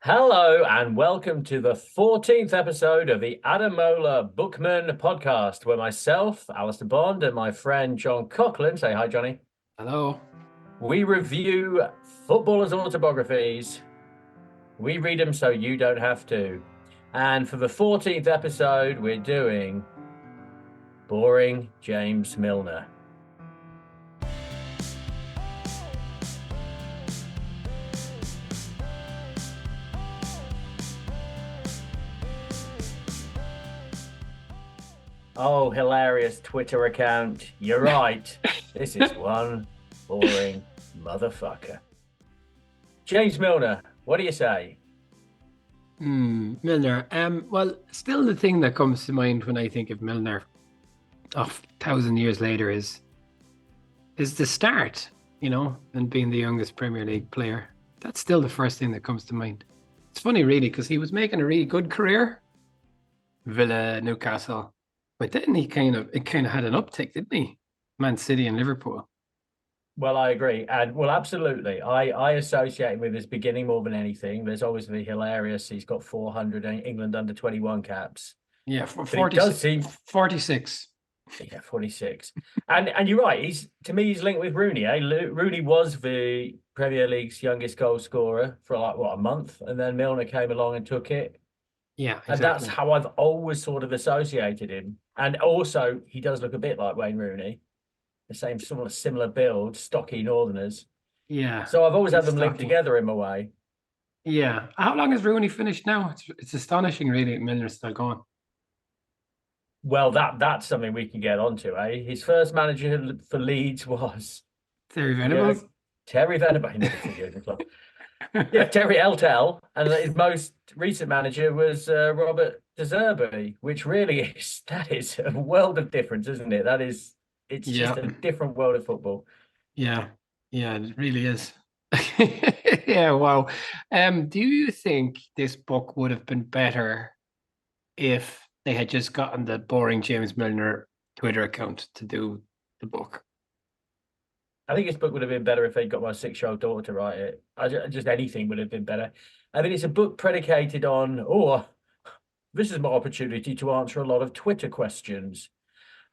Hello and welcome to the 14th episode of the Adamola Bookman podcast, where myself, Alistair Bond, and my friend John Coughlin, say hi, Johnny. Hello. We review footballers' autobiographies. We read them so you don't have to. And for the 14th episode, we're doing Boring James Milner. Oh, hilarious Twitter account. You're right. This is one boring motherfucker. James Milner, what do you say? Milner. Well, still the thing that comes to mind when I think of Milner, 1,000 years later, is the start, and being the youngest Premier League player. That's still the first thing that comes to mind. It's funny, really, because he was making a really good career, Villa, Newcastle, but then it kind of had an uptick, didn't he? Man City and Liverpool. Well, I agree. And well, absolutely. I associate him with his beginning more than anything. There's always the hilarious. He's got 400 England under 21 caps. Yeah, But it does seem 46. Yeah, 46. And you're right. He's linked with Rooney. Rooney was the Premier League's youngest goal scorer for a month, and then Milner came along and took it. Yeah, exactly. And that's how I've always sort of associated him. And also, he does look a bit like Wayne Rooney, the same sort of similar build, stocky Northerners. Yeah. So I've always had them linked together in my way. Yeah. How long has Rooney finished now? It's astonishing, really. Milner's still gone. Well, that's something we can get onto, eh? His first manager for Leeds was Terry Venables. Terry Venables. Yeah, Terry Eltel, and his most recent manager was Robert De Zerbi, which really is a world of difference, isn't it? It's just a different world of football. Yeah, it really is. Yeah, wow. Do you think this book would have been better if they had just gotten the boring James Milner Twitter account to do the book? I think this book would have been better if they'd got my 6-year-old daughter to write it. Just anything would have been better. I mean, it's a book predicated on, this is my opportunity to answer a lot of Twitter questions.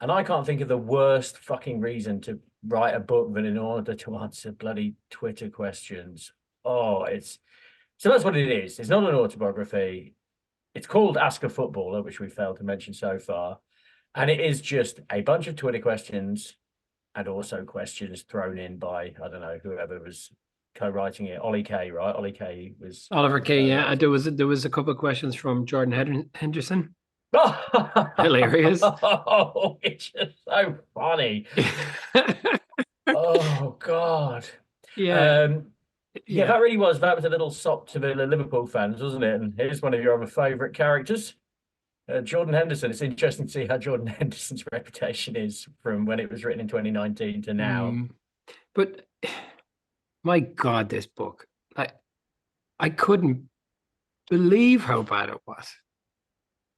And I can't think of the worst fucking reason to write a book than in order to answer bloody Twitter questions. So that's what it is. It's not an autobiography. It's called Ask a Footballer, which we failed to mention so far. And it is just a bunch of Twitter questions and also questions thrown in by, I don't know, whoever was co-writing it. Ollie Kay, right? Ollie Kay was... Oliver Kay, yeah. There was a couple of questions from Jordan Henderson. Hilarious. Oh, it's just so funny. Oh, God. Yeah. That really was. That was a little sop to the Liverpool fans, wasn't it? And here's one of your other favourite characters. Jordan Henderson. It's interesting to see how Jordan Henderson's reputation is from when it was written in 2019 to now. But my God, this book, I couldn't believe how bad it was.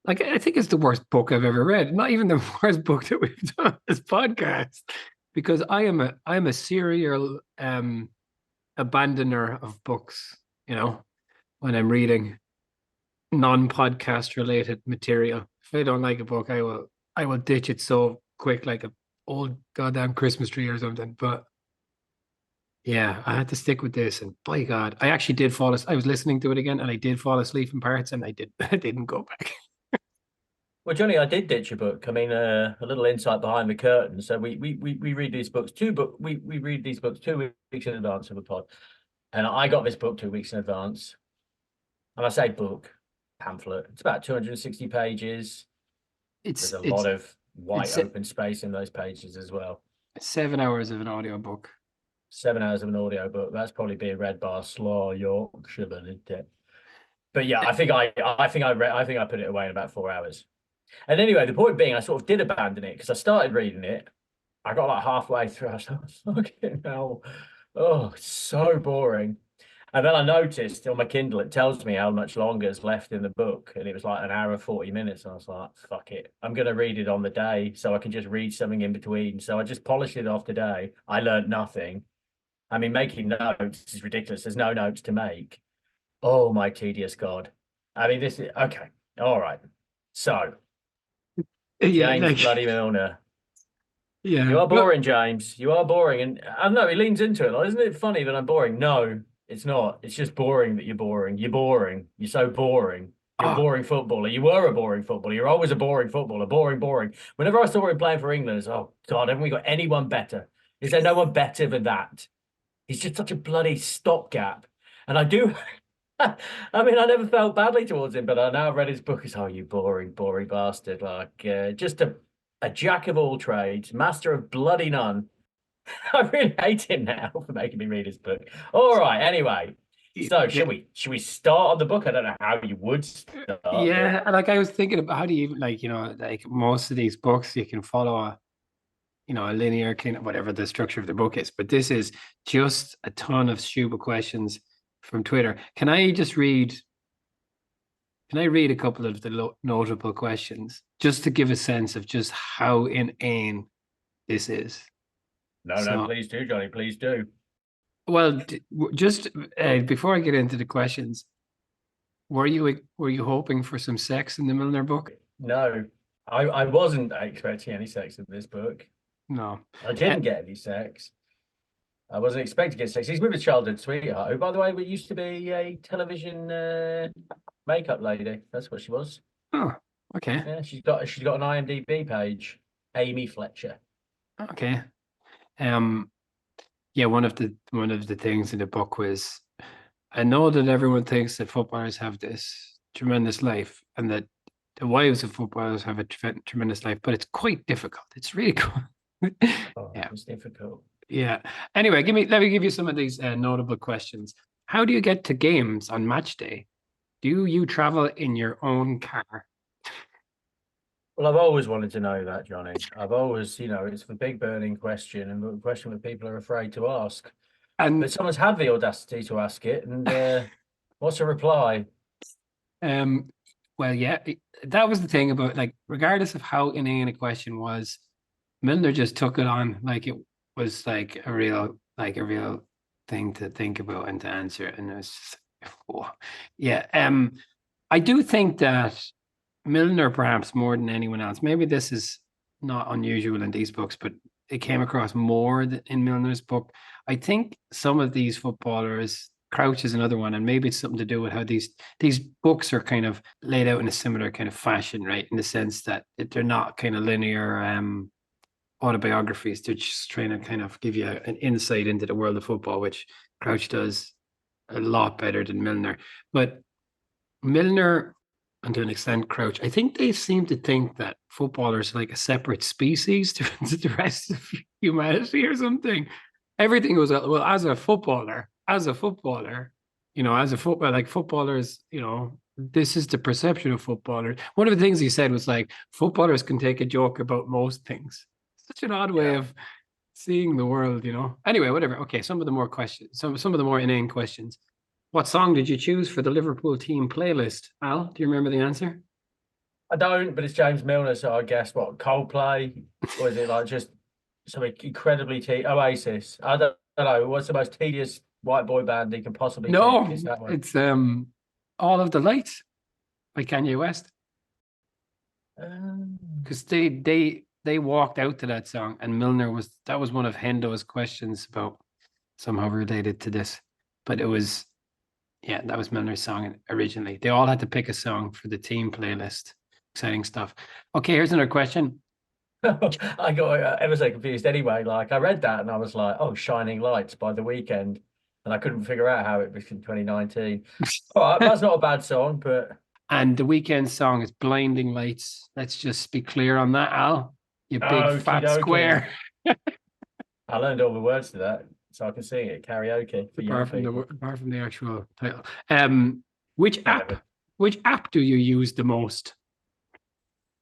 I think it's the worst book I've ever read. Not even the worst book that we've done on this podcast, because I am a serial abandoner of books. When I'm reading non-podcast related material, if I don't like a book, I will ditch it so quick, like an old goddamn Christmas tree or something. But yeah, I had to stick with this, and by God, I actually did fall asleep. I was listening to it again, and I did fall asleep in parts, and I didn't go back. Well, Johnny, I did ditch a book. I mean, a little insight behind the curtain. So we read these books we read these books 2 weeks in advance of the pod, and I got this book 2 weeks in advance. And I say book, pamphlet. It's about 260 pages. There's a lot of white open space in those pages as well. 7 hours of an audio book. 7 hours of an audio book. That's probably being read by a slow Yorkshireman, isn't it? But yeah, I think I put it away in about 4 hours. And anyway, the point being, I sort of did abandon it because I started reading it. I got like halfway through. I was like, fucking hell. Oh, it's so boring. And then I noticed on my Kindle, it tells me how much longer is left in the book. And it was like an hour and 40 minutes. And I was like, fuck it. I'm going to read it on the day so I can just read something in between. So I just polished it off today. I learned nothing. I mean, making notes is ridiculous. There's no notes to make. Oh, my tedious God. I mean, this is okay. All right. So, Yeah, James like Bloody Milner. yeah. You are Look, boring, James. You are boring. And I don't know, he leans into it. Like, isn't it funny that I'm boring? No, it's not. It's just boring that you're boring. You're boring. You're so boring. You're a oh, boring footballer. You were a boring footballer. You're always a boring footballer. Boring, boring. Whenever I saw him playing for England, it's, oh, God, haven't we got anyone better? Is there no one better than that? He's just such a bloody stopgap. And I do, I mean, I never felt badly towards him, but I now read his book. It's, oh, you boring, boring bastard. Like, just a jack of all trades, master of bloody none. I really hate him now for making me read his book. All right, anyway. So, yeah, should we start on the book? I don't know how you would start, but yeah. Like I was thinking about how do you even like, like most of these books you can follow a linear kind of whatever the structure of the book is, but this is just a ton of stupid questions from Twitter. Can I read a couple of the notable questions just to give a sense of just how inane this is? no, So, please do, Johnny, please do. well, just before I get into the questions, were you hoping for some sex in the Milner book? No, I wasn't expecting any sex in this book. No. I Uh, didn't get any sex. I wasn't expecting to get sex. He's with his childhood sweetheart, who, by the way, used to be a television makeup lady. That's what she was. oh, okay, Yeah, she's got an IMDb page. Amy Fletcher. okay. Um, yeah, one of the things in the book was, I know that everyone thinks that footballers have this tremendous life and that the wives of footballers have a tremendous life, but it's quite difficult. It's really cool. Oh, Yeah, it's difficult. yeah. Anyway, let me give you some of these notable questions. How do you get to games on match day? Do you travel in your own car? Well, I've always wanted to know that, Johnny. I've always, it's the big burning question and the question that people are afraid to ask. But And someone's had the audacity to ask it, and what's the reply? um, well, yeah, that was the thing about like, regardless of how inane a question was, Milner just took it on like it was like a real thing to think about and to answer, and it was just, oh, yeah. I do think that Milner, perhaps more than anyone else, maybe this is not unusual in these books, but it came across more in Milner's book. I think some of these footballers, Crouch is another one, and maybe it's something to do with how these books are kind of laid out in a similar kind of fashion, right? In the sense that they're not kind of linear autobiographies. They're just trying to kind of give you an insight into the world of football, which Crouch does a lot better than Milner. But Milner, and to an extent, Crouch, I think they seem to think that footballers are like a separate species to the rest of humanity or something. Everything was well, like footballers, this is the perception of footballers. One of the things he said was like footballers can take a joke about most things. Such an odd way Yeah. of seeing the world. Anyway, whatever. Okay, some of the more inane questions. What song did you choose for the Liverpool team playlist? Al, do you remember the answer? I don't, but it's James Milner, so I guess what, Coldplay? Or is it like just something incredibly Oasis? I don't know. What's the most tedious white boy band he can possibly pick? Is No, that one? it's All of the Lights by Kanye West. Um, Because they walked out to that song, and that was one of Hendo's questions about somehow related to this. But it was, yeah, that was Milner's song originally. They all had to pick a song for the team playlist. Exciting stuff. Okay, here's another question. I got ever so confused anyway. Like I read that and I was like, oh, Shining Lights by The Weekend. And I couldn't figure out how it was in 2019. All right, that's not a bad song, but And the weekend song is Blinding Lights. Let's just be clear on that, Al. You big okie fat dokie. square. I learned all the words to that so I can sing it karaoke for young people. Apart from the actual title. Which I app? never. Which app do you use the most?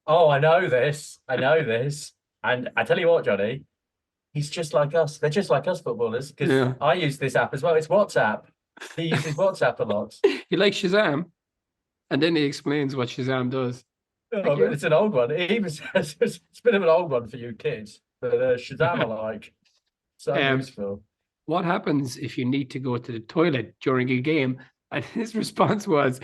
Oh, I know this. I know this. And I tell you what, Johnny, he's just like us. They're just like us footballers because Yeah. I use this app as well. It's WhatsApp. He uses WhatsApp a lot. You like Shazam? And then he explains what Shazam does. Thank Oh, but you. it's an old one. It even says it's a bit of an old one for you kids. But Shazam are like so Um, useful. what happens if you need to go to the toilet during a game And his response was,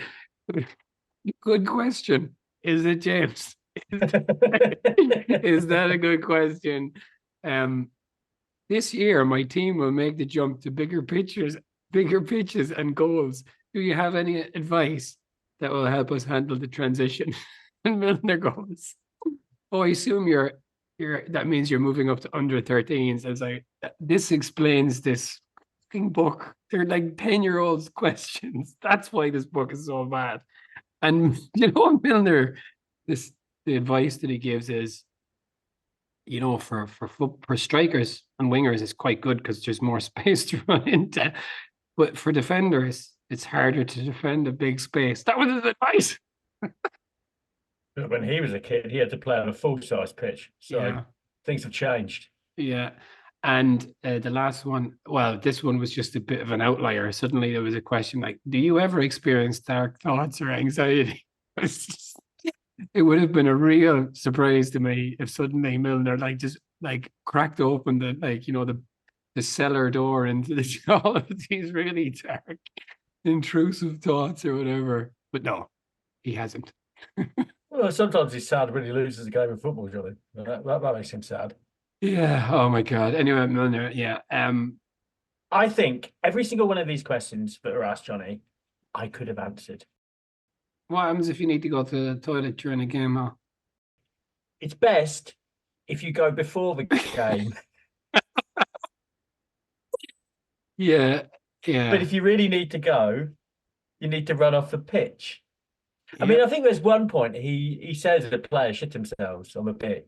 "Good question. Is it, James? Is that a good question? Um, this year, my team will make the jump to bigger pitches and goals. Do you have any advice that will help us handle the transition?" And Milner goes, "Oh, I assume you're that means you're moving up to under 13s." As this explains this fucking book. They're like 10-year-olds questions. That's why this book is so bad. And Milner, this the advice that he gives is, for strikers and wingers, it's quite good because there's more space to run into. But for defenders, it's harder to defend a big space. That was his advice. But when he was a kid, he had to play on a full-size pitch. So Yeah. things have changed. Yeah. And the last one, well, this one was just a bit of an outlier. Suddenly there was a question like, do you ever experience dark thoughts or anxiety? It would have been a real surprise to me if suddenly Milner just cracked open the cellar door into all of these really dark, intrusive thoughts or whatever. But no, he hasn't. Well, sometimes he's sad when he loses a game of football, Johnny. That makes him sad. Yeah. Oh my God. Anyway, Milner. Yeah. I think every single one of these questions that are asked, Johnny, I could have answered. What happens if you need to go to the toilet during a game? Huh? It's best if you go before the game. Yeah. Yeah. But if you really need to go, you need to run off the pitch. Yeah. I mean, I think there's one point he says the players shit themselves on the pitch.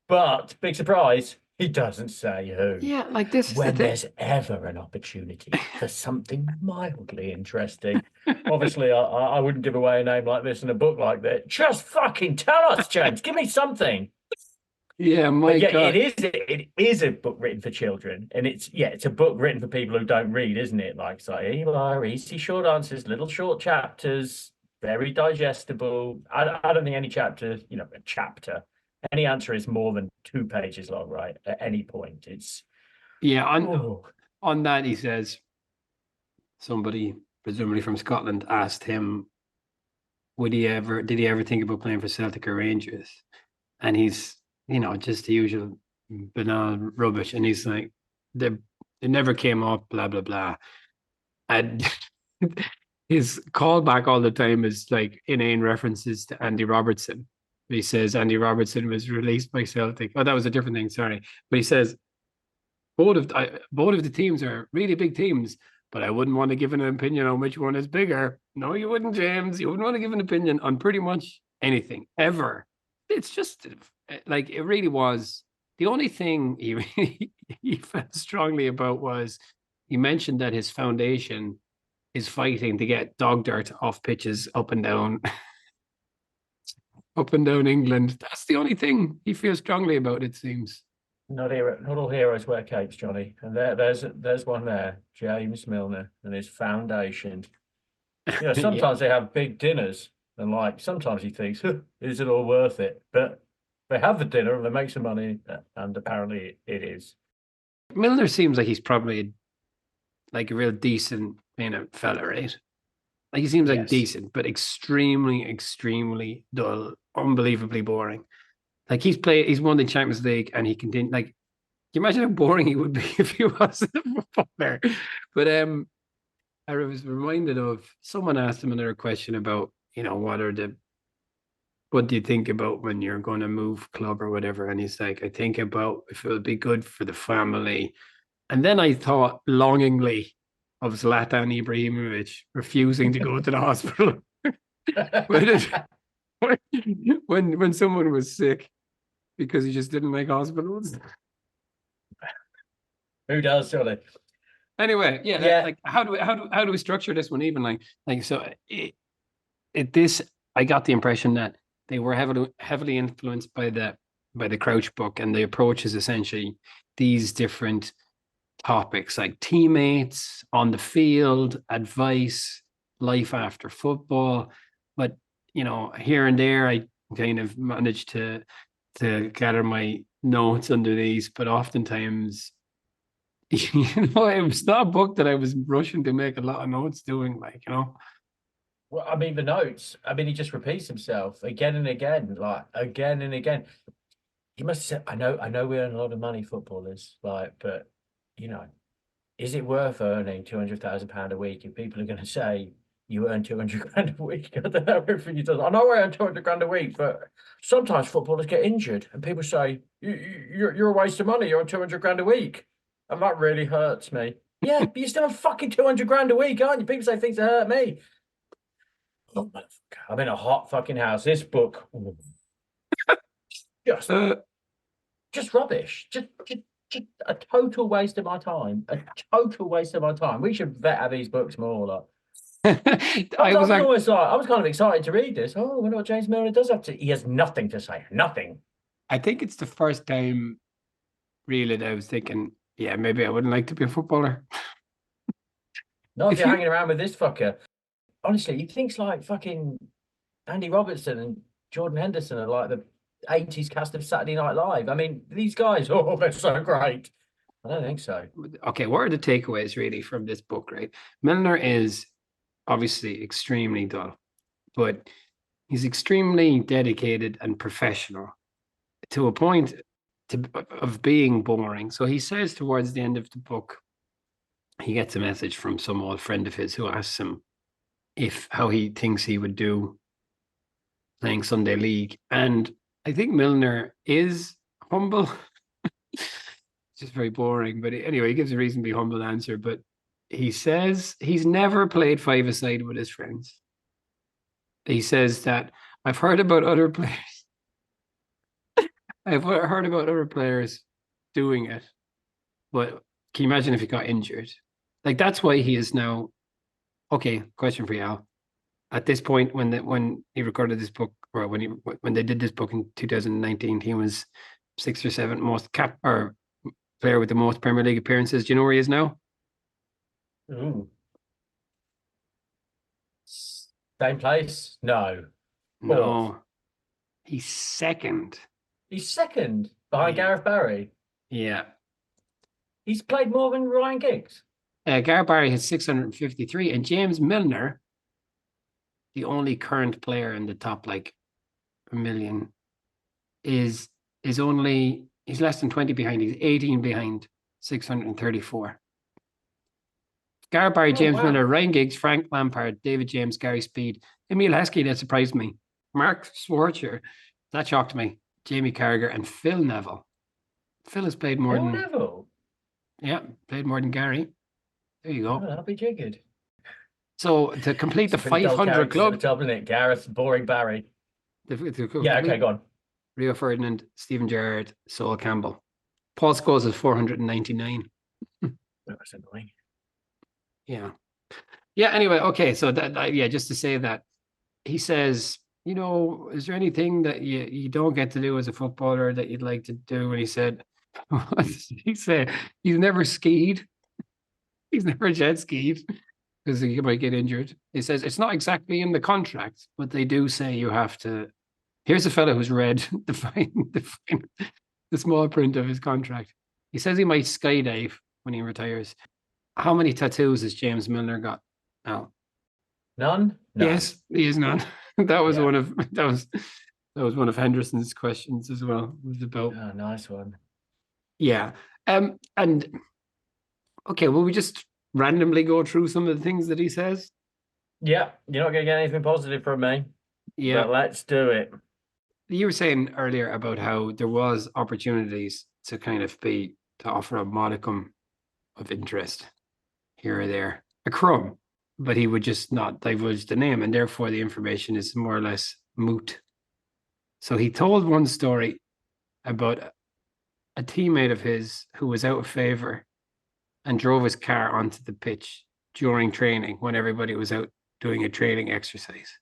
But big surprise, he doesn't say who. Yeah, like this is when the thing. there's ever an opportunity for something mildly interesting. Obviously, I wouldn't give away a name like this in a book like that. Just fucking tell us, James. Give me something. Yeah, God. It is a book written for children, and it's a book written for people who don't read, isn't it? Like, easy short answers, little short chapters, very digestible. I don't think any chapter, a chapter, any answer is more than 2 pages long, right? At any point, it's on that he says somebody presumably from Scotland asked him, did he ever think about playing for Celtic or Rangers? And he's just the usual banal rubbish, and he's like, it never came up, blah blah blah. And his callback all the time is like inane references to Andy Robertson. He says Andy Robertson was released by Celtic. Oh, that was a different thing. Sorry, but he says both of the teams are really big teams, but I wouldn't want to give an opinion on which one is bigger. No, you wouldn't, James. You wouldn't want to give an opinion on pretty much anything ever. It's just like it really was. The only thing he felt strongly about was he mentioned that his foundation is fighting to get dog dirt off pitches up and down England. That's the only thing he feels strongly about, it seems. Not all heroes wear capes, Johnny. And there's one there, James Milner and his foundation. Sometimes they have big dinners, and sometimes he thinks, is it all worth it? But they have the dinner and they make some money, and apparently it is. Milner seems like he's probably like a real decent fella, right? Like he seems like decent, but extremely, extremely dull, unbelievably boring. Like he's won the Champions League, and he continued. Like, can you imagine how boring he would be if he wasn't a football player? But I was reminded of someone asked him another question about what do you think about when you're going to move club or whatever? And he's like, I think about if it would be good for the family. And then I thought longingly of Zlatan Ibrahimovic refusing to go to the hospital when someone was sick because he just didn't like hospitals. Who does, Johnny? Anyway, yeah. Like, how do we structure this one even? I got the impression that they were heavily influenced by the Crouch book, and the approach is essentially these different topics like teammates on the field, advice, life after football. But here and there, I kind of managed to gather my notes under these, but oftentimes It was not a book that I was rushing to make a lot of notes doing, Well, I mean, the notes. I mean, he just repeats himself again and again, like again and again. He must have said, I know we earn a lot of money, footballers, like, but you know, is it worth earning £200,000 a week if people are going to say you earn 200 grand a week? I don't know if he does. I know I earn 200 grand a week, but sometimes footballers get injured, and people say you're a waste of money. You're on 200 grand a week, and that really hurts me. Yeah, but you're still on fucking 200 grand a week, aren't you? People say things that hurt me. Oh, motherfucker. I'm in a hot fucking house. This book, just Uh, just rubbish. Just a total waste of my time. A total waste of my time. We should vet out these books more. Like, I was like, almost like I was kind of excited to read this. Oh, I wonder what James Milner does have to. He has nothing to say. Nothing. I think it's the first time really that I was thinking, yeah, maybe I wouldn't like to be a footballer. Not if If you're you, hanging around with this fucker. Honestly, he thinks like fucking Andy Robertson and Jordan Henderson are like the 80s cast of Saturday Night Live. I mean, these guys, oh, they're so great. I don't think so. okay, what are the takeaways really from this book, right? Milner is obviously extremely dull, but he's extremely dedicated and professional to a point of being boring. So he says towards the end of the book, he gets a message from some old friend of his who asks him if how he thinks he would do playing Sunday League. And I think Milner is humble. Just very boring. But anyway, he gives a reasonably humble answer. But he says he's never played five-a-side with his friends. He says that I've heard about other players. I've heard about other players doing it, but can you imagine if he got injured? Like that's why he is now. Okay, question for you, Al. At this point, when he recorded this book, or when they did this book in 2019, he was sixth or seventh most or player with the most Premier League appearances. Do you know where he is now? Ooh. Same place? No. Fourth. No, he's second. He's second behind Yeah. Gareth Barry. Yeah. He's played more than Ryan Giggs. Gareth Barry has 653, and James Milner, the only current player in the top like a million, is only he's less than 20 behind. He's 18 behind 634. Gareth Barry, James wow. Milner, Ryan Giggs, Frank Lampard, David James, Gary Speed, Emil Heskey, that surprised me. Mark Schwarzer, that shocked me. Jamie Carragher and Phil Neville. Phil has played more Phil than Neville. Yeah, played more than Gary. There you go. Oh, that'll be jiggered. So to complete the 500 club, Isn't it? Gareth, boring Barry. Yeah, okay, go on. Rio Ferdinand, Stephen Gerrard, Sol Campbell. Paul Scholes is 499. That's annoying. Yeah. Yeah, anyway, okay. So that yeah, just to say that he says, is there anything that you don't get to do as a footballer that you'd like to do? And he said, he said he's never skied. He's never jet skied because he might get injured. He says it's not exactly in the contract, but they do say you have to. Here's a fellow who's read the small print of his contract. He says he might skydive when he retires. How many tattoos has James Milner got now? None? Yes, he is none. That was one of one of Henderson's questions as well. It was about nice one. Yeah. And okay, will we just randomly go through some of the things that he says? Yeah, you're not gonna get anything positive from me. Yeah. But let's do it. You were saying earlier about how there was opportunities to offer a modicum of interest here or there, a crumb, but he would just not divulge the name, and therefore the information is more or less moot. So he told one story about a teammate of his who was out of favor and drove his car onto the pitch during training when everybody was out doing a training exercise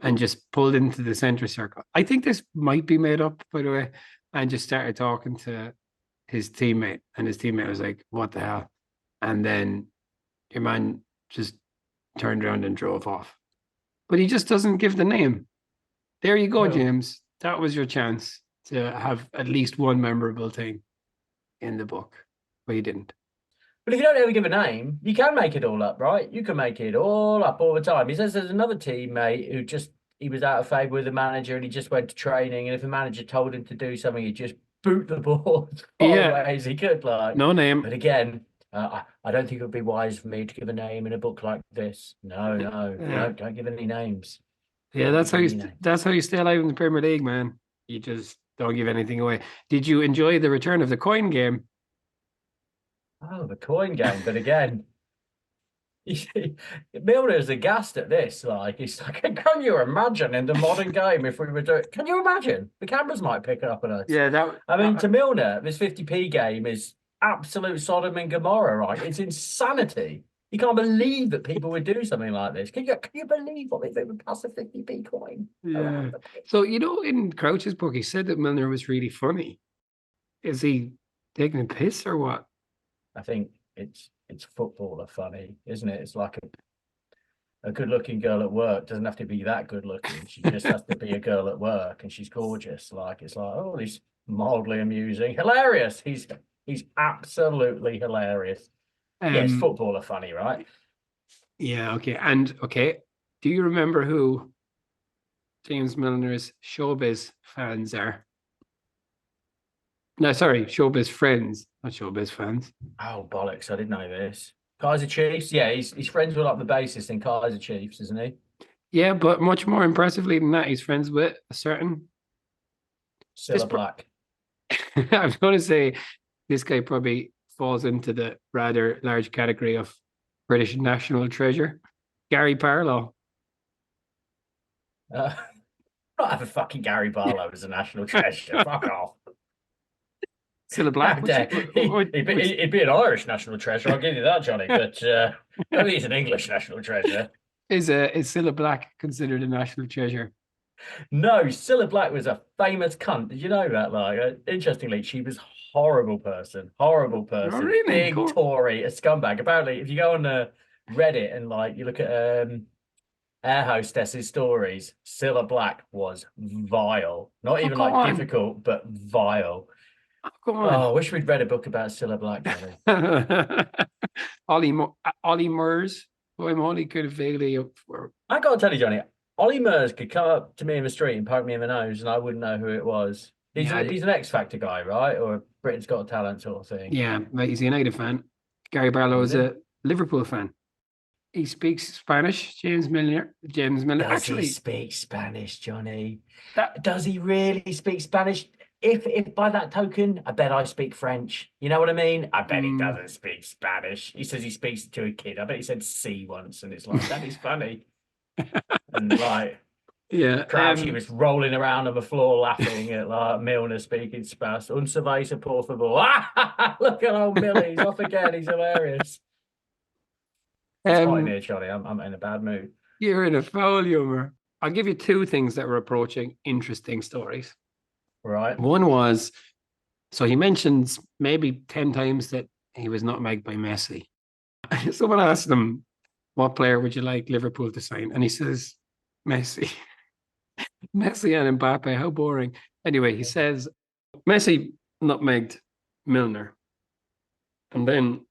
and just pulled into the center circle. I think this might be made up, by the way, and just started talking to his teammate, and his teammate was like, what the hell? And then your man just turned around and drove off. But he just doesn't give the name. There you go, James. That was your chance to have at least one memorable thing in the book, but you didn't. But if you don't ever give a name, you can make it all up, right? You can make it all up all the time. He says there's another teammate who he was out of favour with the manager and he just went to training. And if the manager told him to do something, he'd just boot the ball as far Yeah, away as he could. Like, no name. but again, I don't think it would be wise for me to give a name in a book like this. No, don't give any names. Yeah, that's how you stay alive in the Premier League, man. You just don't give anything away. Did you enjoy the return of the coin game? Oh, the coin game. But again, Milner's aghast at this. Like, he's like, can you imagine in the modern game if we were doing? Can you imagine? The cameras might pick it up on us. Yeah, that. I mean, to Milner, this 50p game is absolute Sodom and Gomorrah, right? It's insanity. You can't believe that people would do something like this. Can you believe what they would pass a 50p coin? Yeah. So, in Crouch's book, he said that Milner was really funny. Is he taking a piss or what? I think it's footballer funny, isn't it? It's like a good-looking girl at work doesn't have to be that good-looking. She just has to be a girl at work, and she's gorgeous. Like, it's like, oh, he's mildly amusing, hilarious. He's absolutely hilarious. Yes, footballer funny, right? Yeah. Okay. And okay, do you remember who James Milner's showbiz fans are? No, sorry, showbiz friends, not showbiz fans. Oh, bollocks. I didn't know this. Kaiser Chiefs? Yeah, he's friends with like the bassist in Kaiser Chiefs, isn't he? Yeah, but much more impressively than that, he's friends with a certain Cilla Black. I'm going to say this guy probably falls into the rather large category of British national treasure, Gary Barlow. Not have a fucking Gary Barlow as a national treasure. Fuck off. Cilla Black. He'd be an Irish national treasure, I'll give you that, Johnny. But I don't think he's an English national treasure. Is Cilla Black considered a national treasure? No, Cilla Black was a famous cunt. Did you know that? Like, interestingly, she was horrible person. Oh, really? Big Cool. Tory, a scumbag. Apparently, if you go on Reddit and like you look at air hostesses stories, Cilla Black was vile. Not even like difficult, but vile. Go on. Oh, I wish we'd read a book about Cilla Black. Ollie Murs, who I'm only kind of vaguely up for. I gotta tell you, Johnny, Ollie Murs could come up to me in the street and poke me in the nose, and I wouldn't know who it was. He's an X Factor guy, right? Or a Britain's Got Talent sort of thing. Yeah, like he's a United fan. Gary Barlow is a Liverpool fan. He speaks Spanish. James Milner. Does he speak Spanish, Johnny? Does he really speak Spanish? If by that token, I bet I speak French. You know what I mean? I bet he doesn't speak Spanish. He says he speaks to a kid. I bet he said "C" once, and it's like, that is funny. And like, yeah, Crouchy was rolling around on the floor laughing at like Milner speaking Spanish. Un cerveza, por favor. Look at old Millie. He's off again. He's hilarious. It's hot in here, Johnny. I'm in a bad mood. You're in a foul humor. I'll give you two things that were approaching interesting stories. Right. One was, so he mentions maybe 10 times that he was nutmegged by Messi. Someone asked him, what player would you like Liverpool to sign? And he says, Messi. Messi and Mbappe, how boring. Anyway, he says, Messi nutmegged Milner. And then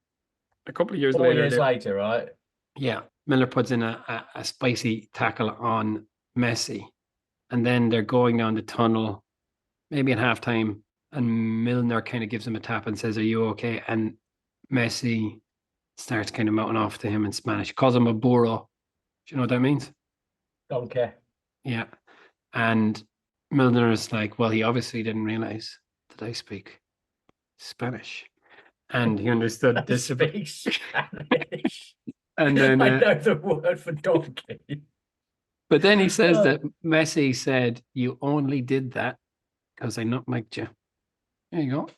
a couple of years 4 years later, right? Yeah, Milner puts in a spicy tackle on Messi. And then they're going down the tunnel, maybe in halftime, and Milner kind of gives him a tap and says, are you okay? And Messi starts kind of mouthing off to him in Spanish, calls him a burro. Do you know what that means? Don't care. Yeah. And Milner is like, well, he obviously didn't realize that I speak Spanish. And he understood this. Speak Spanish. And then I know the word for donkey. But then he says that Messi said, you only did that because I nutmegged you. There you go.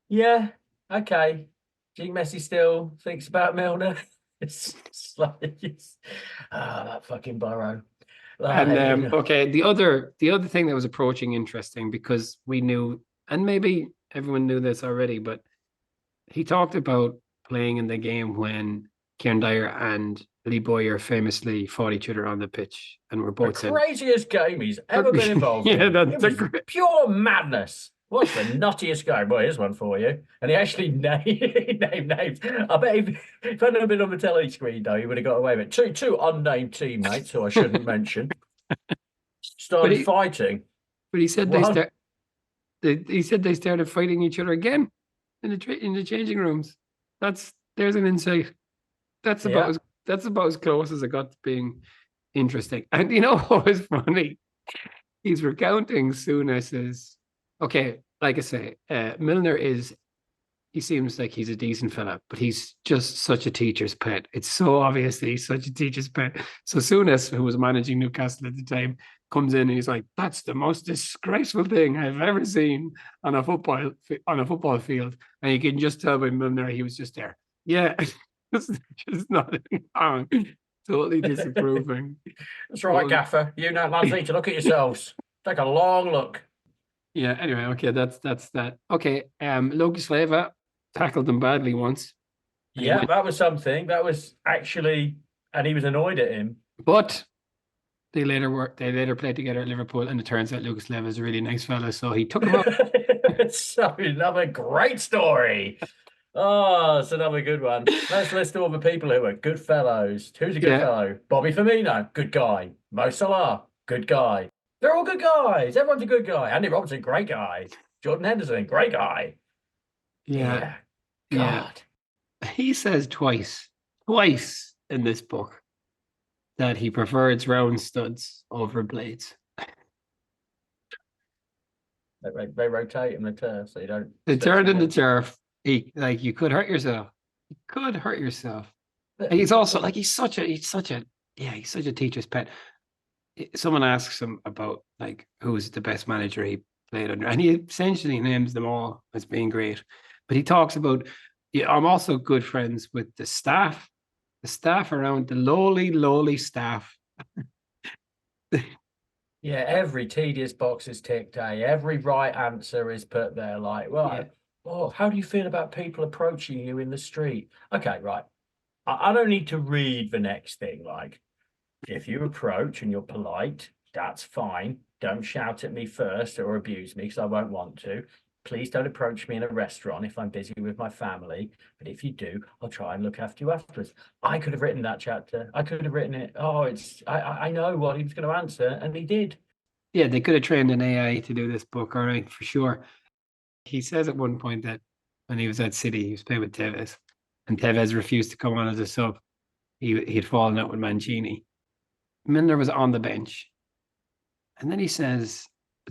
Yeah, okay. Do you think Messi still thinks about Milner? It's like, that fucking Burrow. Like, And okay, the other thing that was approaching interesting, because we knew, and maybe everyone knew this already, but he talked about playing in the game when Kieran Dyer and Lee Boyer famously fought each other on the pitch, and were both the craziest game he's ever been involved yeah, in. that's It was pure madness. What's the nuttiest guy? Well, here's one for you. And he actually named names. I bet if I'd not been on the telly screen, though, he would have got away with it. Two unnamed teammates, who I shouldn't mention, But started he, fighting. but he said One, he said they started fighting each other again in the changing rooms. There's an insight. That's about yeah. as that's about as close as it got to being interesting. And you know what was funny? He's recounting Souness's. Okay, like I say, Milner is. He seems like he's a decent fella, but he's just such a teacher's pet. It's so obvious that he's such a teacher's pet. So Souness, who was managing Newcastle at the time, comes in and he's like, "That's the most disgraceful thing I've ever seen on a football field." And you can just tell by Milner he was just there. Yeah, there's just nothing wrong. Totally disapproving. That's right, Gaffer. You know, lads need to look at yourselves. Take a long look. Yeah. Anyway, okay, that's that. Okay. Lucas Leiva tackled him badly once, and he Yeah, went. that was something. That was actually, and he was annoyed at him. But they later played together at Liverpool, and it turns out Lucas Leiva is a really nice fella, so he took him out. So another great story. Oh, it's another good one. Let's list all the people who are good fellows. Who's a good Yeah, fellow? Bobby Firmino, good guy. Mo Salah, good guy. They're all good guys. Everyone's a good guy. Andy Robertson, great guy. Jordan Henderson, great guy. yeah, Yeah. yeah. God. He says twice in this book that he prefers round studs over blades. They rotate in the turf so you don't They stick turned into something. turf. You could hurt yourself. You could hurt yourself. And But he's also like he's such a teacher's pet. Someone asks him about like who's the best manager he played under, and he essentially names them all as being great. But he talks about, yeah, I'm also good friends with the staff around the lowly staff. yeah, every tedious box is ticked, eh? Every right answer is put there. Like, Yeah, well, oh, how do you feel about people approaching you in the street? Okay, right. I don't need to read the next thing. Like, if you approach and you're polite, that's fine. Don't shout at me first or abuse me because I won't want to. Please don't approach me in a restaurant if I'm busy with my family. But if you do, I'll try and look after you afterwards. I could have written that chapter. I could have written it. Oh, I know what he was going to answer, and he did. yeah, they could have trained an AI to do this book, all right, for sure. He says at one point that when he was at City, he was playing with Tevez, and Tevez refused to come on as a sub. He'd fallen out with Mancini. Milner was on the bench. And then he says,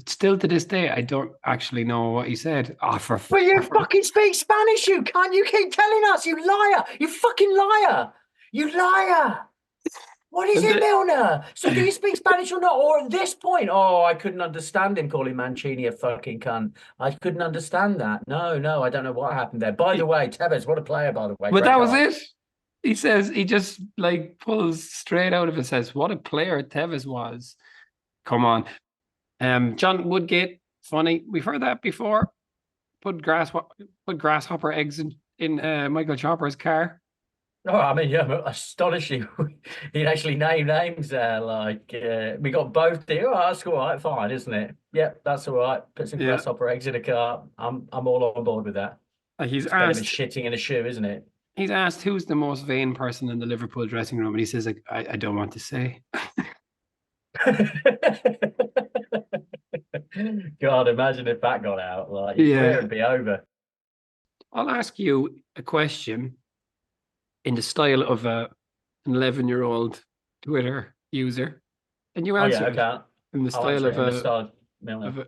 still to this day, I don't actually know what he said. Oh, But you fucking speak Spanish, you cunt. You keep telling us, you liar. You fucking liar. You liar. What is it, Milner? So do you speak Spanish or not? Or at this point, oh, I couldn't understand him calling Mancini a fucking cunt. I couldn't understand that. No, I don't know what happened there. By the way, Tevez, what a player, by the way. But Great that was guy. it. He says, he just like pulls straight out of it, says, what a player Tevez was. Come on. John Woodgate, funny. We've heard that before. Put grasshopper eggs in Michael Chopper's car. Oh, I mean, yeah, astonishing. He actually named names there. We got both there. Oh, that's all right, fine, isn't it? Yep, that's all right. Put some Yeah. grasshopper eggs in a car. I'm all on board with that. He's It's better than asked shitting in a shoe, isn't it? he's asked who's the most vain person in the Liverpool dressing room, and he says, like, I don't want to say. God, imagine if that got out. Like your career Yeah. would be over. I'll ask you a question in the style of an 11-year-old Twitter user, and you Oh yeah, answer it okay. in the I'll style answer of it in the a style of Milner.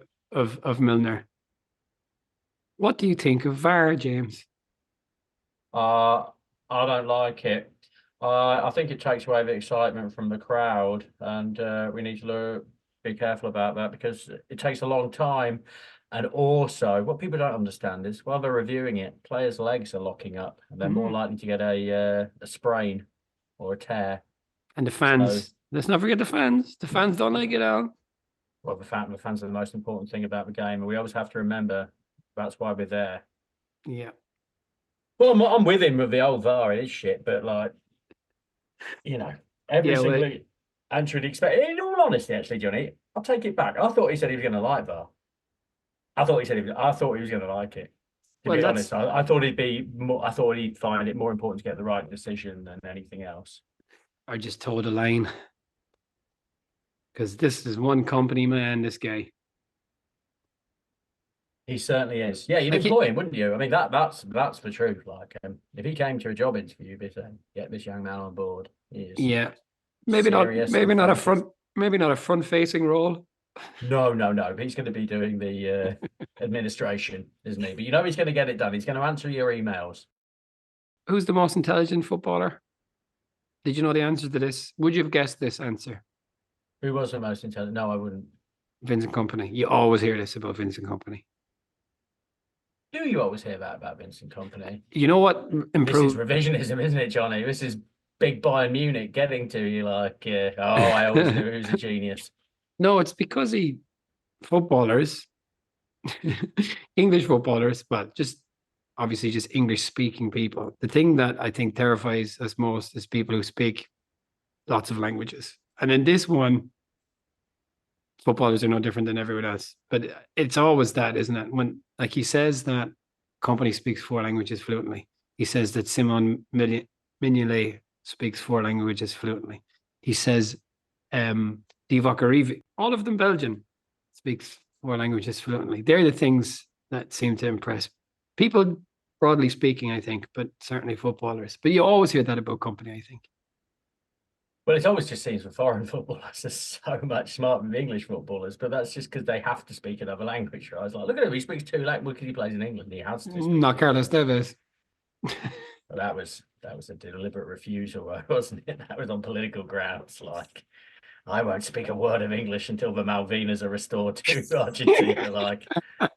of Milner. What do you think of VAR, James? Uh, I don't like it. I think it takes away the excitement from the crowd, and we need to be careful about that because it takes a long time. And also, what people don't understand is while they're reviewing it, players' legs are locking up, and they're more Mm. likely to get a sprain or a tear. And the So, fans. Let's not forget the fans. The fans don't like it all. well, the fans are the most important thing about the game, and we always have to remember that's why we're there. Yeah. Well, I'm with him with the old VAR. It is shit, but like, every Yeah, well, single answer would expect. In all honesty, actually, Johnny, I'll take it back. I thought he said he was going to like VAR. I thought he said I thought he was going to like it. To Well, be that's honest, I thought he'd be more. I thought he'd find it more important to get the right decision than anything else. I just told a line because this is one company man. This guy, He certainly is. Yeah, you'd like, employ him, wouldn't you? I mean, that's the truth. Like, if he came to a job interview, you'd be saying, "Get this young man on board. He is yeah, serious and focused." maybe not a front facing role. No, no, no. He's going to be doing the administration, isn't he? But you know he's going to get it done. He's going to answer your emails. Who's the most intelligent footballer? Did you know the answer to this? Would you have guessed this answer? Who was the most intelligent? No, I wouldn't. Vincent Company. You always hear this about Vincent Company. Do you always hear that about Vincent Company? You know what This is improved? revisionism, isn't it, Johnny? This is big Bayern Munich getting to you like, oh, I always knew he was a genius. No, it's because footballers, English footballers, but just obviously just English speaking people. The thing that I think terrifies us most is people who speak lots of languages. And in this one, footballers are no different than everyone else. But it's always that, isn't it? When, like, he says that Company speaks 4 languages fluently. He says that Simon Mignolet speaks 4 languages fluently. He says Divock Orivi, all of them Belgian, speaks 4 languages fluently. They're the things that seem to impress people, broadly speaking, I think, but certainly footballers. But you always hear that about Company, I think. Well, it always just seems with foreign footballers, they're so much smarter than English footballers, but that's just because they have to speak another language. Right? I was like, look at him, he speaks 2 languages because he plays in England. He has to. Not Carlos Tevez. Well, that was a deliberate refusal, wasn't it? That was on political grounds. Like, I won't speak a word of English until the Malvinas are restored to Argentina. Like,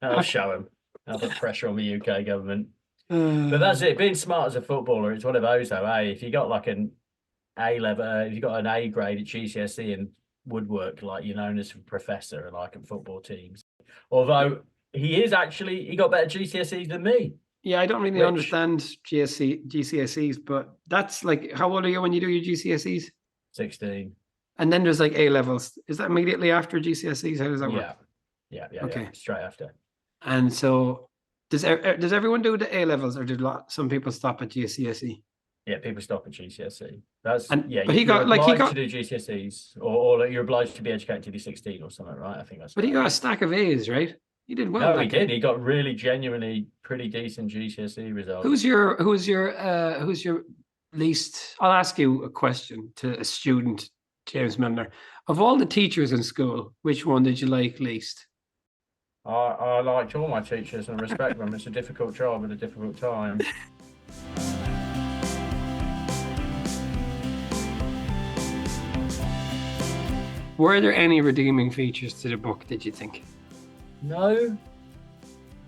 I'll show him. I'll put pressure on the UK government. But that's it. Being smart as a footballer, it's one of those though. Hey, if you got like an A level, if you got an A grade at GCSE and woodwork, like you're known as a professor, like at football teams. Although he got better GCSEs than me. Yeah, I don't really understand GCSEs, but that's like, how old are you when you do your GCSEs? 16. And then there's like A levels. Is that immediately after GCSEs? How does that work? Yeah. Okay. Straight after. And so does everyone do the A levels, or did some people stop at GCSE? Yeah, people stop at GCSE. But you're obliged to do GCSEs, or you're obliged to be educated to be 16 or something, right? I think that's. But he got a stack of A's, right? He did well. No, he did. He got really genuinely pretty decent GCSE results. Who's your least? I'll ask you a question to a student, James Milner. Of all the teachers in school, which one did you like least? I liked all my teachers and respect them. It's a difficult job at a difficult time. Were there any redeeming features to the book, did you think? No.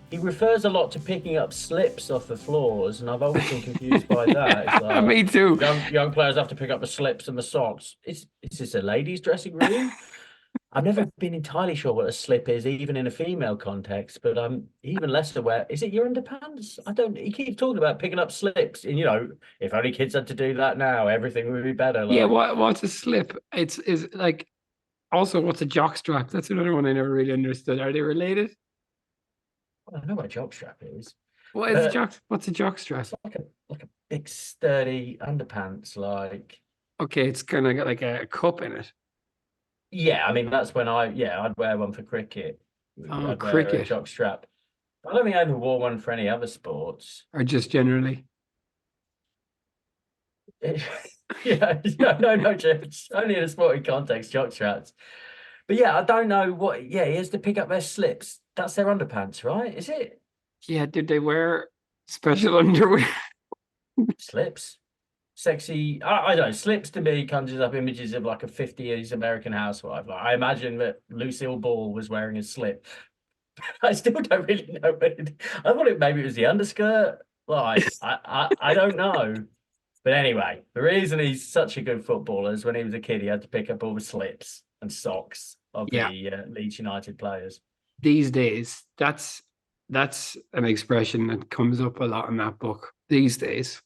He refers a lot to picking up slips off the floors, and I've always been confused by that. It's like, me too. Young players have to pick up the slips and the socks. Is this a ladies' dressing room? I've never been entirely sure what a slip is, even in a female context, but I'm even less aware. Is it your underpants? He keeps talking about picking up slips, and if only kids had to do that now, everything would be better. Like, yeah, what's a slip? It's like, also, what's a jockstrap? That's another one I never really understood. Are they related? I don't know what a jockstrap is. What is what's a jockstrap? It's like a big sturdy underpants, like. Okay, it's kind of got like a cup in it. Yeah, I mean that's when I'd wear one for cricket. Oh, cricket. Wear a jockstrap. I don't think I ever wore one for any other sports. Or just generally. No, James. Only in a sporting context, jockstraps. But yeah, I don't know what. Yeah, he has to pick up their slips. That's their underpants, right? Is it? Yeah. Did they wear special underwear? Slips. Sexy. I don't know. Slips to me conjures up images of like a 50s American housewife. Like, I imagine that Lucille Ball was wearing a slip. I still don't really know. I thought maybe it was the underskirt. Like, I don't know. But anyway, the reason he's such a good footballer is when he was a kid, he had to pick up all the slips and socks of the Leeds United players. These days, that's an expression that comes up a lot in that book. These days.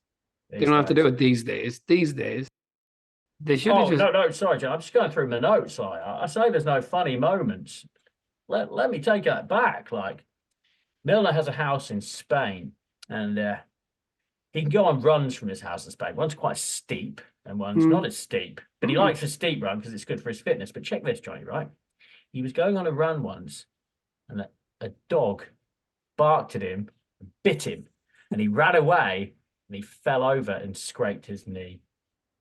They don't have to do it these days. These days, they should have just... No, sorry, John. I'm just going through my notes. Like, I say there's no funny moments. Let me take that back. Like, Milner has a house in Spain, and he can go on runs from his house in Spain. One's quite steep, and one's not as steep. But he likes a steep run because it's good for his fitness. But check this, Johnny, right? He was going on a run once, and a dog barked at him, bit him, and he ran away, and he fell over and scraped his knee.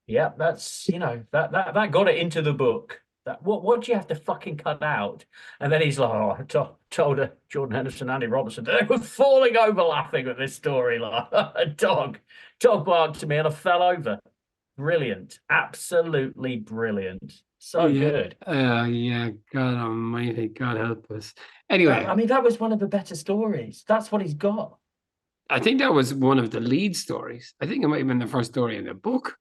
Yeah, that's that got it into the book. That what do you have to fucking cut out? And then he's like, oh, I told Jordan Henderson, Andy Robertson, they were falling over laughing at this story. Like a dog barked at me and I fell over. Brilliant, absolutely brilliant. So good. Yeah, God Almighty, God help us. Anyway, I mean, that was one of the better stories. That's what he's got. I think that was one of the lead stories. I think it might have been the first story in the book.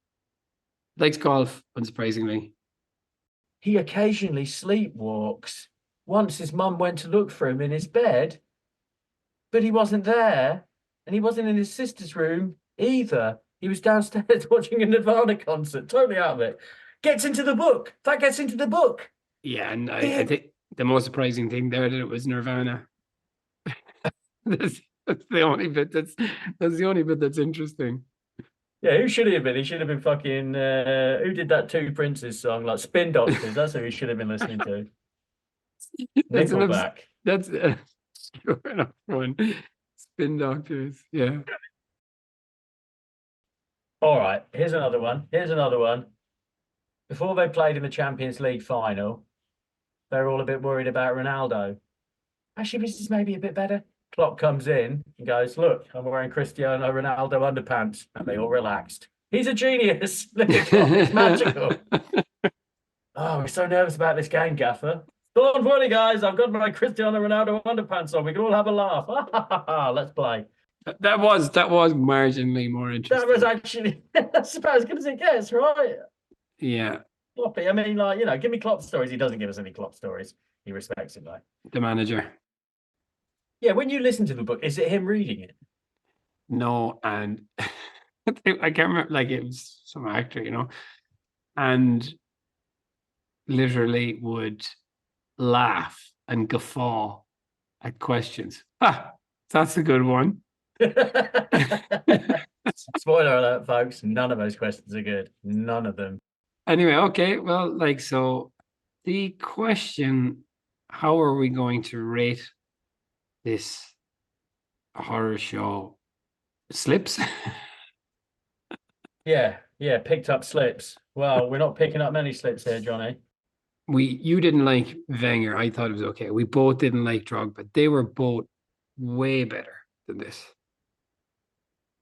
Likes golf, unsurprisingly. He occasionally sleepwalks. Once his mum went to look for him in his bed, but he wasn't there, and he wasn't in his sister's room either. He was downstairs watching a Nirvana concert, totally out of it. Gets into the book. That gets into the book. Yeah, and I think the most surprising thing there that it was Nirvana. that's the only bit that's the only bit that's interesting. Yeah, who should he have been? He should have been fucking who did that Two Princes song? Like Spin Doctors. That's who he should have been listening to. Nickelback. That's sure enough one. Spin Doctors. Yeah. All right, here's another one. Before they played in the Champions League final, they were all a bit worried about Ronaldo. Actually, this is maybe a bit better. Klopp comes in and goes, look, I'm wearing Cristiano Ronaldo underpants. And they all relaxed. He's a genius. It's magical. Oh, we're so nervous about this game, Gaffer. Don't worry, guys. I've got my Cristiano Ronaldo underpants on. We can all have a laugh. Let's play. That was marginally more interesting. That was actually, that's about as good as it gets, right? Yeah. Kloppy. I mean, like, give me Klopp stories. He doesn't give us any Klopp stories. He respects it, though. The manager. Yeah, when you listen to the book, is it him reading it? No, and I can't remember, like it was some actor, and literally would laugh and guffaw at questions. That's a good one. Spoiler alert, folks. None of those questions are good. None of them. Anyway, okay. Well, so the question, how are we going to rate this horror show? Slips? Yeah, picked up slips. Well, we're not picking up many slips here, Johnny. You didn't like Wenger. I thought it was okay. We both didn't like Drogba. They were both way better than this.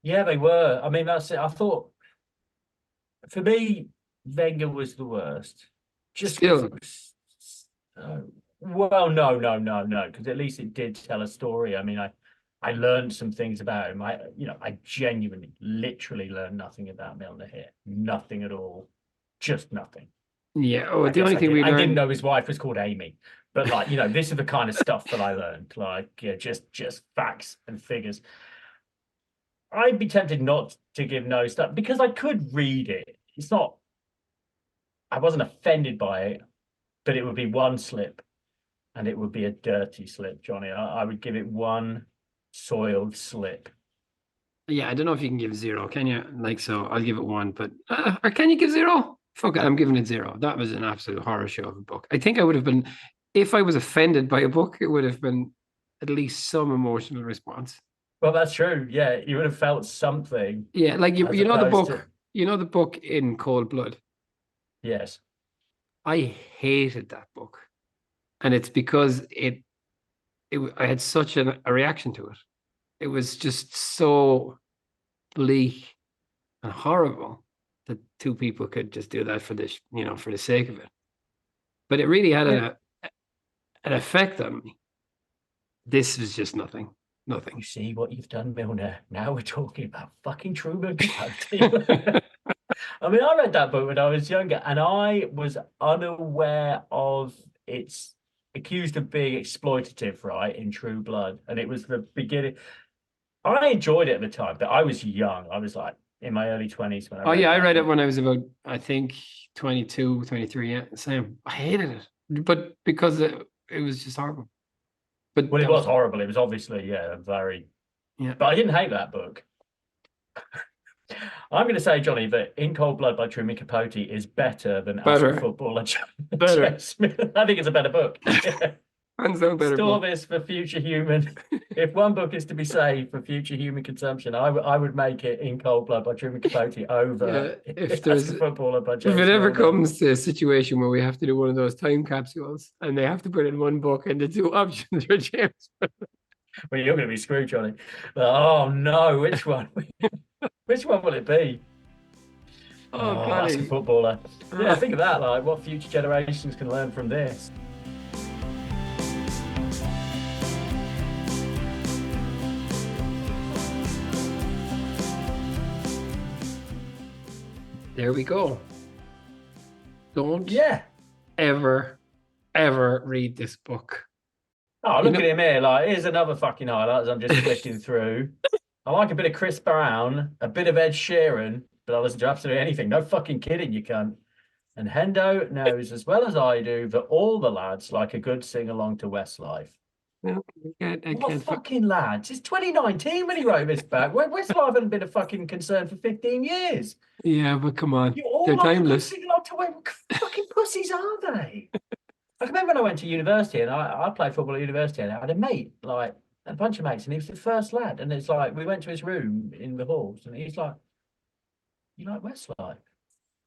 Yeah, they were. I mean, that's it. I thought, for me, Wenger was the worst. Just still. Well, no, because at least it did tell a story. I mean, I learned some things about him. I genuinely, literally learned nothing about Milner here. Nothing at all. Just nothing. Yeah. Oh, the only thing we learned. I didn't know his wife was called Amy, but this is the kind of stuff that I learned. Just facts and figures. I'd be tempted not to give no stuff because I could read it. It's not. I wasn't offended by it, but it would be one slip, and it would be a dirty slip, Johnny. I would give it one soiled slip. Yeah, I don't know if you can give 0, can you? So I'll give it 1, but or can you give 0? Fuck it, I'm giving it 0. That was an absolute horror show of a book. I think I would have been, if I was offended by a book, it would have been at least some emotional response. Well, that's true. Yeah, you would have felt something. Yeah, like you know the book. You know the book In Cold Blood. Yes. I hated that book, and it's because I had such a reaction to it. It was just so bleak and horrible that two people could just do that for this, for the sake of it. But it really had an effect on me. This was just nothing. Nothing. You see what you've done, Milner. Now we're talking about fucking Truman Capote. I mean, I read that book when I was younger, and I was unaware of its accused of being exploitative, right, in True Blood. And it was the beginning. I enjoyed it at the time, but I was young. I was like in my early 20s when I read it when I was about, I think, 22, 23. Yeah, same. I hated it, but because it was just horrible. But Well, it that was horrible. It was obviously, very. Yeah. But I didn't hate that book. I'm going to say, Johnny, that In Cold Blood by Truman Capote is better than Ask a Better. Footballer. Better. James Milner. I think it's a better book. Hands down better Store book. this for future human. If one book is to be saved for future human consumption, I would make it In Cold Blood by Truman Capote over If Ask a Footballer by if James it ever Milner. comes to a situation where we have to do one of those time capsules and they have to put in one book and the two options are James. Well, you're going to be screwed, Johnny. Oh no, which one? Which one will it be? Ask a Footballer. Yeah, think of that. Like, what future generations can learn from this? There we go. Don't ever read this book. Oh, look at him here. Like, here's another fucking highlight as I'm just flicking through. I like a bit of Chris Brown, a bit of Ed Sheeran, but I listen to absolutely anything. No fucking kidding, you can't. And Hendo knows as well as I do that all the lads like a good sing-along to Westlife. What fucking lads? It's 2019 when he wrote this back. Westlife hadn't been a fucking concern for 15 years. Yeah, but come on. You all They're like timeless. a good sing-along to what fucking pussies are they? I remember when I went to university and I played football at university and I had a mate, like a bunch of mates, and he was the first lad. And it's like, we went to his room in the halls and he's like, "You like Westlife?"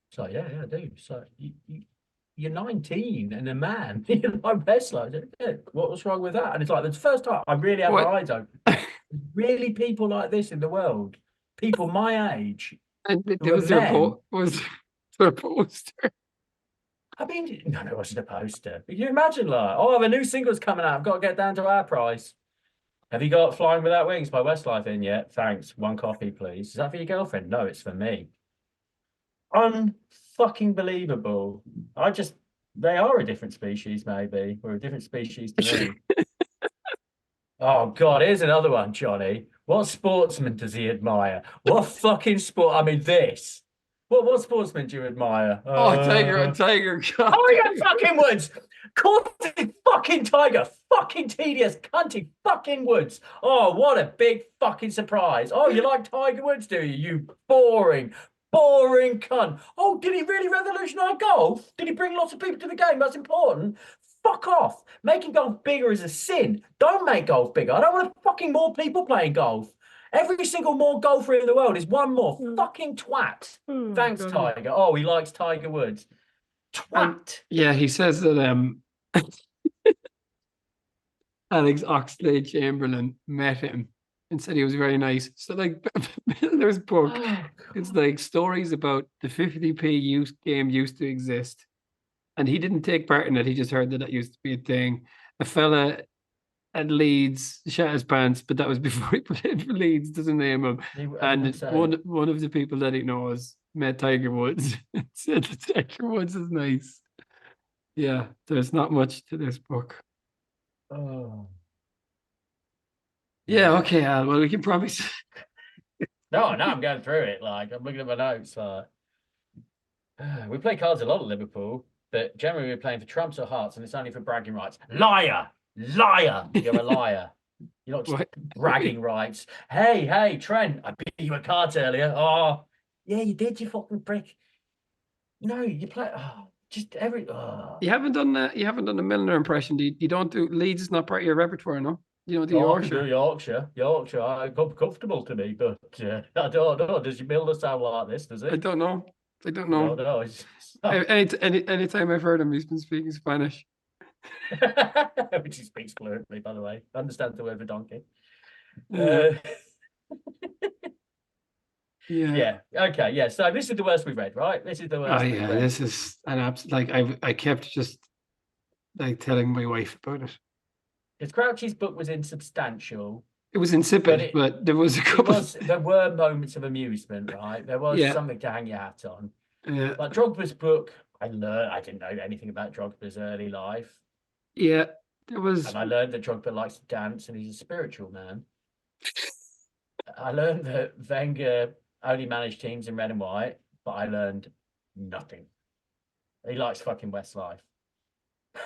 It's like, yeah, I do. So you're 19 and a man. You like Westlife? Yeah, what's wrong with that? And it's like, the first time I really had my eyes open. Really people like this in the world. People my age. And was there a poster? I mean, no, it wasn't a poster. But you imagine, like, oh, the new single's coming out. I've got to get down to our price. Have you got Flying Without Wings by Westlife in yet? Thanks. One copy, please. Is that for your girlfriend? No, it's for me. Unfucking believable. They are a different species, maybe. Or a different species to me. Oh, God, here's another one, Johnny. What sportsman does he admire? What fucking sport? I mean, this. What sportsman do you admire? Tiger. Oh, yeah, fucking Woods. Corty fucking Tiger. Fucking tedious, cunty fucking Woods. Oh, what a big fucking surprise. Oh, you like Tiger Woods, do you? You boring cunt. Oh, did he really revolutionize golf? Did he bring lots of people to the game? That's important. Fuck off. Making golf bigger is a sin. Don't make golf bigger. I don't want fucking more people playing golf. Every single more golfer in the world is one more fucking twat. Thanks, God. Tiger. Oh, he likes Tiger Woods. Twat. Yeah, he says that Alex Oxlade-Chamberlain met him and said he was very nice. So, like, Milner's book, it's like stories about the 50p game used to exist. And he didn't take part in it. He just heard that used to be a thing. A fella at Leeds shat his pants, but that was before he played for Leeds, doesn't name him. And one of the people that he knows met Tiger Woods and said that Tiger Woods is nice. Yeah, there's not much to this book. Oh. Yeah, okay, Al. Well, we can probably. No, I'm going through it. Like, I'm looking at my notes. We play cards a lot at Liverpool, but generally we're playing for trumps or hearts, and it's only for bragging rights. Liar! You're a liar. You're not just bragging rights. Hey, Trent, I beat you at cards earlier. Oh, yeah, you did, you fucking prick. No, you play. Oh, just every. Oh. You haven't done a Milner impression. You don't do Leeds is not part of your repertoire, no? You don't do Yorkshire. I can do Yorkshire. I'm comfortable to me, but I don't know. Does your Milner sound like this? Does it? I don't know. No. Anytime I've heard him, he's been speaking Spanish. Which he speaks fluently, by the way. Understands the word for donkey. Yeah. Okay. Yeah. So this is the worst we've read, right? This is the worst. Oh yeah. This is an absolute. Like I kept just like telling my wife about it. Because Crouchy's book was insubstantial. It was insipid, but there was a couple. There were moments of amusement, right? There was something to hang your hat on. Yeah. But Drogba's book, I didn't know anything about Drogba's early life. Yeah, there was. And I learned that Drogba likes to dance and he's a spiritual man. I learned that Wenger only managed teams in red and white, but I learned nothing. He likes fucking Westlife.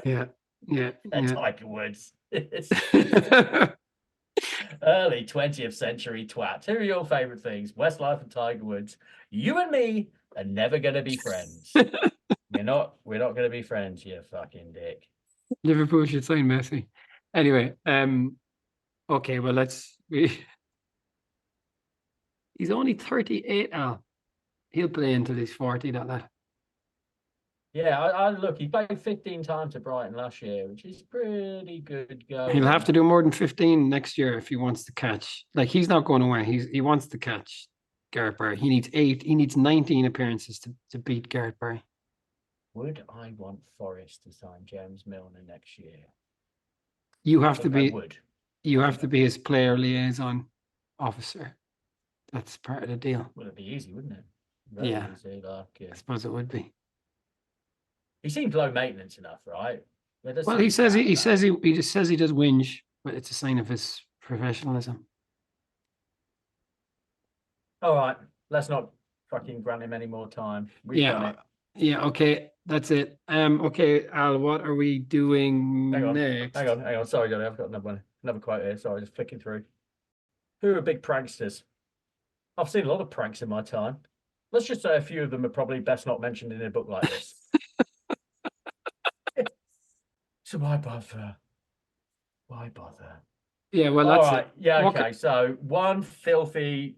Yeah. Yeah. And Yeah. Tiger Woods. It's early 20th century twat. Who are your favorite things? Westlife and Tiger Woods. You and me are never gonna be friends. We're not gonna be friends, you fucking dick. Liverpool should sign Messi. Anyway, okay, well he's only 38, Al. He'll play until he's 40, that lad. Yeah, I look, he played 15 times at Brighton last year, which is pretty good going. He'll have to do more than 15 next year if he wants to catch. Like, he's not going away. He wants to catch Gareth Barry. He needs 8. He needs 19 appearances to beat Gareth Barry. Would I want Forest to sign James Milner next year? You have to I be would. you have to be his player liaison officer. That's part of the deal. Well, it'd be easy, wouldn't it? Very Yeah. easy. I suppose it would be. He seems low maintenance enough, right? Well, he says he just says he does whinge, but it's a sign of his professionalism. All right, let's not fucking grant him any more time. We've done it. Yeah, okay, that's it. Okay, Al, what are we doing next? Hang on. Sorry, Johnny, I've got another quote here. Sorry, just flicking through. Who are big pranksters? I've seen a lot of pranks in my time. Let's just say a few of them are probably best not mentioned in a book like this. So why bother? Why bother? Yeah, well, that's all right. it. Yeah, okay. So one filthy,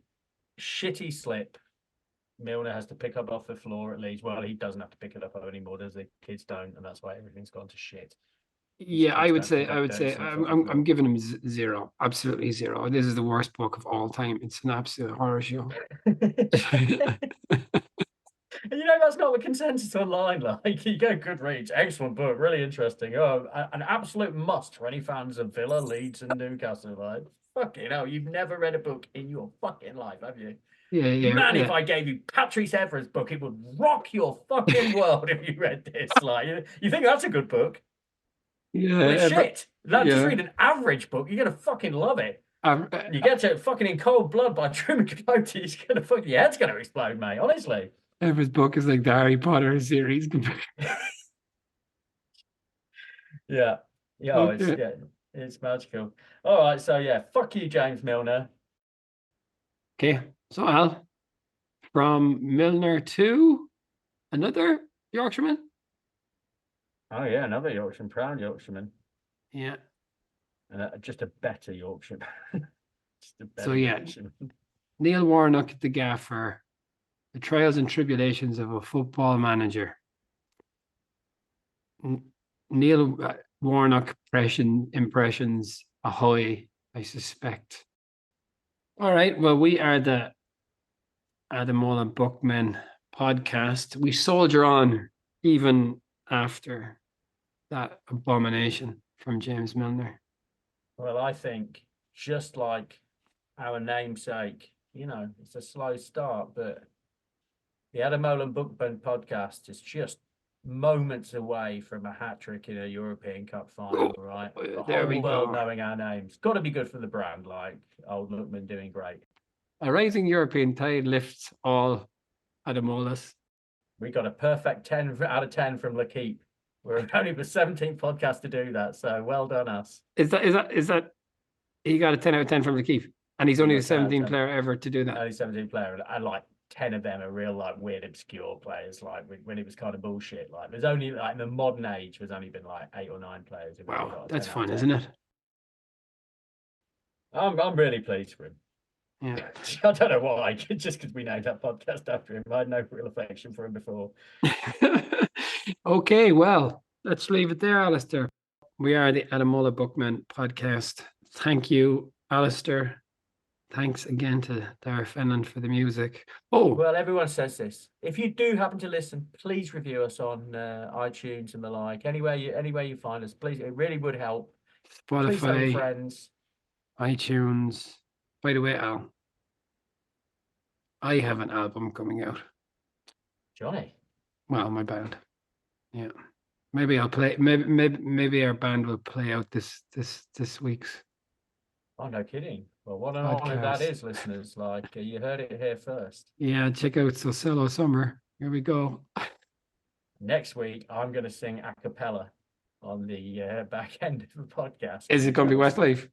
shitty slip Milner has to pick up off the floor at least. Well, he doesn't have to pick it up anymore, does he? Kids don't, and that's why everything's gone to shit. Yeah, I would say I'm giving him 0, absolutely 0. This is the worst book of all time. It's an absolute horror show. You know, that's not the consensus online. Like, you go Goodreads, excellent book, really interesting. Oh, an absolute must for any fans of Villa, Leeds, and Newcastle. Like, fucking hell, you've never read a book in your fucking life, have you? Yeah. Man, if I gave you Patrice Evra's book, it would rock your fucking world if you read this. Like, you think that's a good book? Yeah, well, it's shit. Now, just read an average book, you're gonna fucking love it. You get to fucking In Cold Blood by Truman Capote, it's gonna fucking your head's gonna explode, mate. Honestly. Ever's book is like the Harry Potter series. Yeah. It's magical. All right, so yeah, fuck you, James Milner. Okay, so Al, from Milner to another Yorkshireman. Oh yeah, another Yorkshireman, proud Yorkshireman. Yeah. Just a better Yorkshireman. Yorkshireman. Neil Warnock, the gaffer. The trials and tribulations of a football manager. Neil Warnock impressions ahoy, I suspect. All right, well, we are the Adamola Bookmen podcast. We soldier on even after that abomination from James Milner. Well, I think just like our namesake, it's a slow start, but the Adamola Bookmen podcast is just moments away from a hat trick in a European Cup final, right? The whole world knowing our names. Got to be good for the brand, like old Lookman doing great. A rising European tide lifts all Adamolas. We got a perfect 10 out of 10 from L'Equipe. We're only the 17th podcast to do that, so well done us. Is that he got a 10 out of 10 from L'Equipe, and he's only the 17th player ever to do that. Only 17th player, and like 10 of them are real like weird obscure players. Like when it was kind of bullshit. Like there's only like in the modern age, there's only been like 8 or 9 players. Wow, that's fun, isn't it? I'm really pleased for him. Yeah. I don't know why, just because we named that podcast after him. I had no real affection for him before. Okay, well, let's leave it there, Alistair. We are the Adamola Bookmen podcast. Thank you, Alistair. Thanks again to Dara Fenland for the music. Oh, well, everyone says this. If you do happen to listen, please review us on iTunes and the like. Anywhere you find us, please. It really would help. Spotify, please tell your friends. iTunes. By the way, Al, I have an album coming out. Johnny. Well, my band. Yeah. Maybe I'll play. Maybe our band will play out this week's. Oh, no kidding. Well, what an honor that is, listeners. Like, you heard it here first. Yeah, check out Soselo Summer. Here we go. Next week, I'm going to sing a cappella. on the back end of the podcast. Is it going to be Westlife?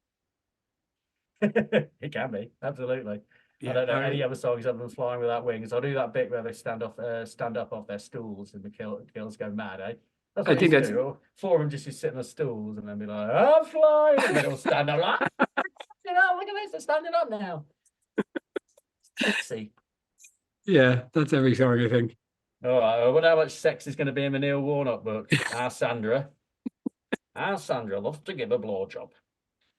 It can be, absolutely. Yeah, I don't know all any right. other songs other than Flying Without Wings. I'll do that bit where they stand up off their stools and the girls go mad, eh? That's I what they think used to that's do. Four of them just sit on stools and then be like, I'm flying. And then it'll stand up like, you know, look at this, they're standing up now. Sexy. yeah, that's every song, I think. All right, I wonder how much sex is going to be in the Neil Warnock book. Our Sandra loves to give a blowjob,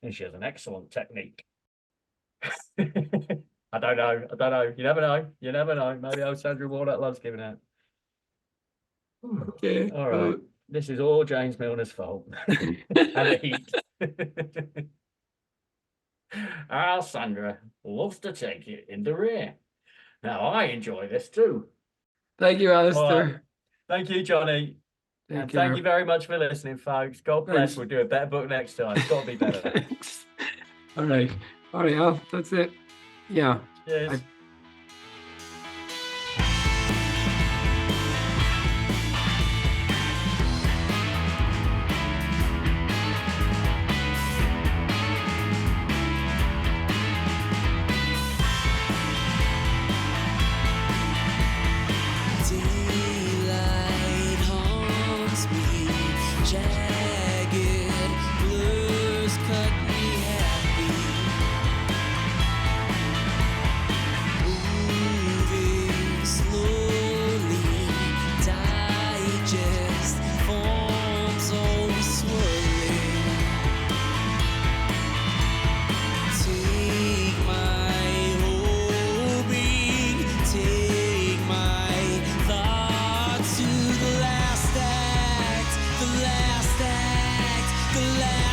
and she has an excellent technique. I don't know. You never know. Maybe old Sandra Warnock loves giving out. Okay. All right. This is all James Milner's fault. And the heat. Our Sandra loves to take it in the rear. Now I enjoy this too. Thank you, All Alistair. right. Thank you, Johnny. Take And care. thank you very much for listening, folks. God bless. Thanks. We'll do a better book next time. It's got to be better. Thanks. All right, Al, that's it. Yeah. Cheers. Daylight haunts me, jagged blues cut me happy. Moving slowly, digest forms always swirling. Take my whole being, take my thoughts to the last act, the last act, the last